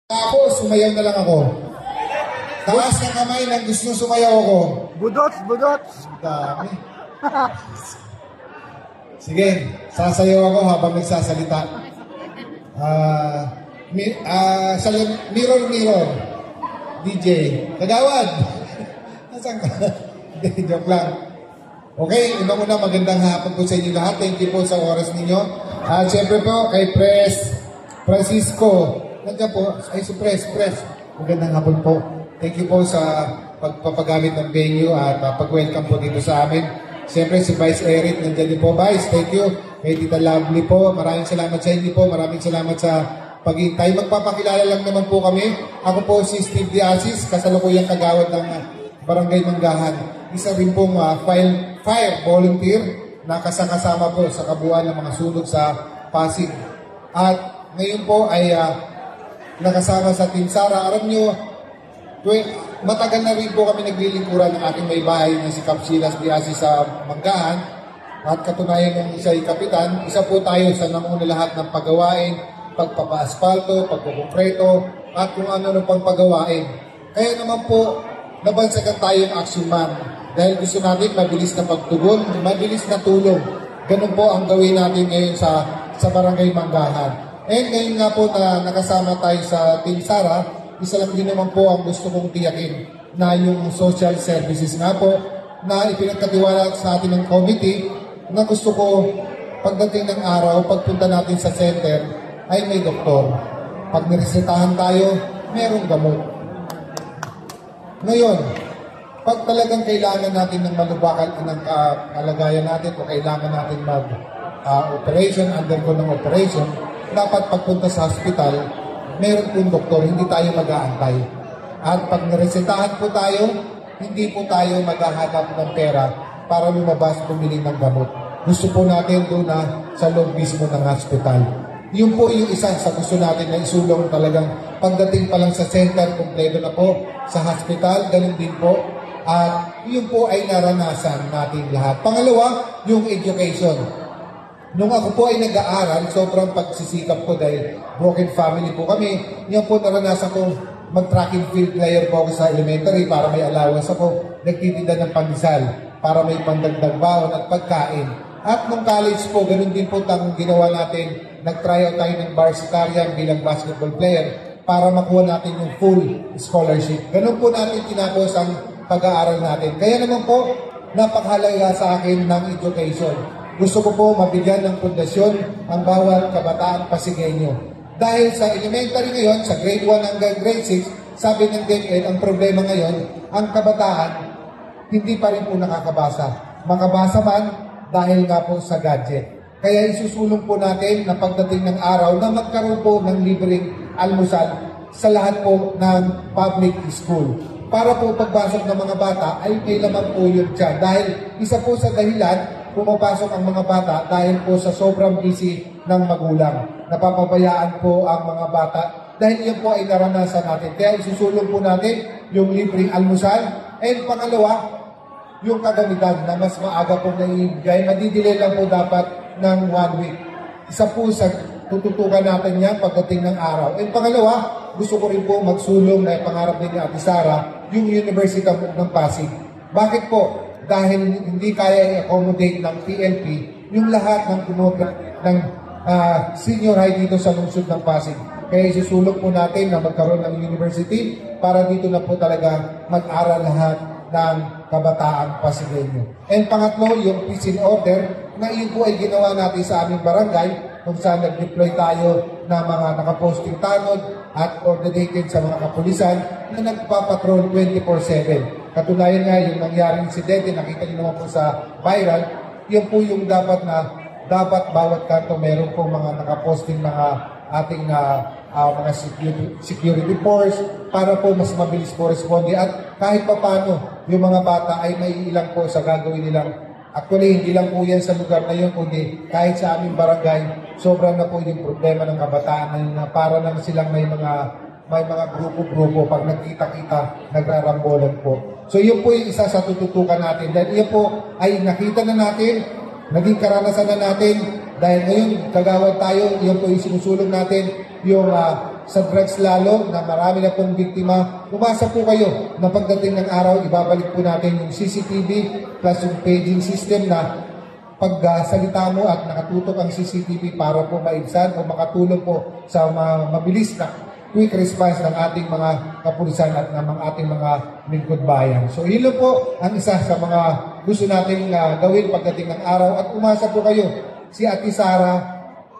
Ako, sumayaw na lang ako. Taas ng kamay nang gusto sumayaw ako. Budots, budots. Dami. Sige, sasayaw ako habang nagsasalita. Mirror, mirror. DJ. Kagawad. Nasaan ka? Joke lang. Okay, una magandang hapon po sa inyo lahat. Thank you po sa oras ninyo. Siyempre po kay Francisco. Nandiyan po, ay si Pres. Magandang hapon po. Thank you po sa pagpapagamit ng venue at pag-welcome po dito sa amin. Siyempre si Vice Eric, nandiyan din po. Vice, thank you. Kay Tita Lovely po, maraming salamat sa inyo po. Maraming salamat sa paghintay. Magpapakilala lang naman po kami. Ako po si Steve Diasis, kasalukuyang kagawad ng Barangay Manggahan. Isa rin pong fire volunteer na kasama po sa kabuuan ng mga sunog sa Pasig. At ngayon po ay nakasama sa Team Sara. Alam nyo, matagal na rin po kami naglilingkuran ng ating may bahay na si Capsilas Diasis sa Manggahan. At katunayan ng isa ay kapitan, isa po tayo sa namuna lahat ng pagawain, pagpapa-asfalto, pagkukumpleto, at kung ano pang pagawain. Kaya naman po, nabansagan tayong action man. Dahil gusto natin mabilis na pagtugon, mabilis na tulong. Ganun po ang gawin natin ngayon sa Barangay Manggahan. And ngayon nga po na nakasama tayo sa Team Sara, isa lang din naman po ang gusto kong tiyakin na yung social services nga po na ipinagkatiwala sa atin ng committee na gusto ko pagdating ng araw, pagpunta natin sa center, ay may doktor. Pag niresetahan tayo, merong gamot. Ngayon, pag talagang kailangan natin ng malubakal ng kalagayan natin o kailangan natin mag-operation, undergo ng operation, dapat pagpunta sa hospital, meron pong doktor, hindi tayo mag-aantay. At pag naresetahan po tayo, hindi po tayo maghahanap ng pera para lumabas bumili ng gamot. Gusto po natin doon na sa loob mismo ng hospital. Yun po yung isa sa gusto natin na isulong talagang pagdating pa lang sa center, kumpleto na po sa hospital, ganun din po. At yun po ay naranasan natin lahat. Pangalawa, yung education. Nung ako po ay nag-aaral, sobrang pagsisikap ko dahil broken family po kami. Yan po naranasan ko mag-track and field player po ako sa elementary para may allowance ako. Nagtitinda ng pandesal para may pandagdag baon at pagkain. At nung college po, ganun din po ang ginawa natin. Nag-tryout tayo ng varsitarian bilang basketball player para makuha natin yung full scholarship. Ganun po natin tinapos ang pag-aaral natin. Kaya naman po, napakahalaga sa akin ng education. Gusto ko po mabigyan ng pundasyon ang bawat kabataan Pasigueño. Dahil sa elementary ngayon, sa grade 1 hanggang grade 6, sabi ng DepEd, ang problema ngayon, ang kabataan, hindi pa rin po nakakabasa. Makabasa man dahil nga po sa gadget. Kaya isusulong po natin na pagdating ng araw na magkaroon po ng libreng almusal sa lahat po ng public school. Para po pagbasok ng mga bata ay may laman po yun dyan. Dahil isa po sa dahilan, pumapasok ang mga bata dahil po sa sobrang busy ng magulang. Napapabayaan po ang mga bata dahil yan po ay naranasan natin. Kaya isusulong po natin yung libreng almusal. And pangalawa, yung kagamitan na mas maaga pong naibigay. Madidelay lang po dapat ng 1 week. Isa po sa tututukan natin yan pagdating ng araw. And pangalawa, gusto ko rin po magsulong na pangarap din ni Ate Sara, yung University ng Pasig. Bakit po? Dahil hindi kaya i-accommodate ng PLP yung lahat ng ng senior high dito sa lungsod ng Pasig. Kaya isusulong po natin na magkaroon ng university para dito na po talaga mag-aral lahat ng kabataan Pasigueño. And pangatlo, yung peace in order na yun po ay ginawa natin sa aming barangay kung saan nag-deploy tayo ng mga nakaposting tanod at coordinated sa mga kapulisan na nagpapatrol 24/7. Katunayan nga yung nangyaring insidente, nakita niyo naman po sa viral, yun po yung dapat bawat kanto meron po mga nakaposting mga ating mga security force para po mas mabilis po responde at kahit pa paano yung mga bata ay may ilang po sa gagawin nilang. Actually, hindi lang po yan sa lugar na yun, kundi kahit sa aming barangay, sobrang na po yung problema ng kabataan na para lang silang may mga grupo-grupo pag nagkita-kita, nagrarambolan po. So yun po yung isa sa tututukan natin. Dahil yun po ay nakita na natin, naging karanasan na natin, dahil ngayon kagawad tayo, yun po yung sinusulong natin, yung sa drugs lalo na marami na pong biktima. Umasa po kayo na pagdating ng araw, ibabalik po natin yung CCTV plus yung paging system na pagsalita mo at nakatutok ang CCTV para po maibsan o makatulong po sa mabilis na quick response ng ating mga kapulisan at ng ating mga lingkod bayan. So yun po ang isa sa mga gusto nating gawin pagdating ng araw at umasa po kayo si Ate Sara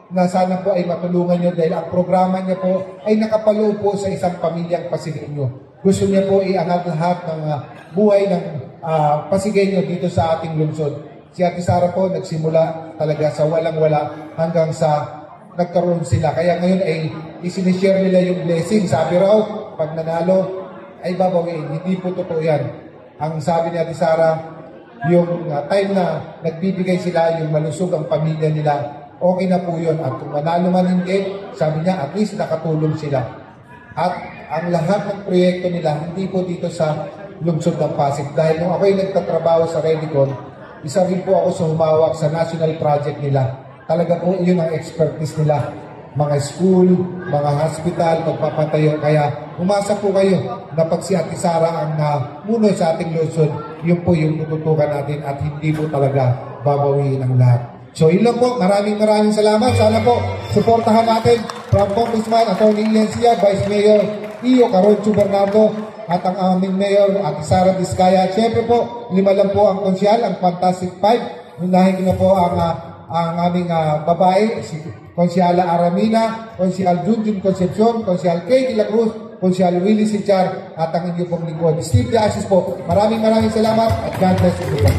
na sana po ay matulungan nyo dahil ang programa niya po ay nakapalo po sa isang pamilyang Pasigenyo. Gusto niya po iangat lahat ng buhay ng Pasigenyo dito sa ating lungsod. Si Ate Sara po nagsimula talaga sa walang-wala hanggang sa nagkaroon sila. Kaya ngayon ay isinishare nila yung blessing. Sabi raw, pag nanalo, ay babawiin. Hindi po totoo yan. Ang sabi ni Ate Sara, yung time na nagbibigay sila, yung malusog ang pamilya nila, okay na po yun. At kung manalo man hindi, sabi niya, at least nakatulong sila. At ang lahat ng proyekto nila, hindi po dito sa lungsod ng Pasig. Dahil nung ako'y nagtatrabaho sa Redicon, isa rin po ako sa humawak sa national project nila. Talaga po yun ang expertise nila. Mga school, mga hospital, pagpapatayo. Kaya umasa po kayo na pag si Ate Sara ang muno sa ating lungsod, yun po yung tututukan natin at hindi po talaga babawiin ang lahat. So yun lang po. Maraming salamat. Sana po suportahan natin from Congressman Atty. Ian Sia, Vice Mayor Iyo Caroncho Bernardo at ang aming Mayor Ate Sara Diskaya. Siyempre po, 5 lang po ang konsyal, ang Fantastic 5. Unahin ko na po ang aming babae, si Konsyala Aramina, Konsyal Junjun Concepcion, Konsyal Kay de la Cruz, Konsyal Willie Sichar, at ang inyong pong lingkod, Steve De Asis po. Maraming salamat at God bless you.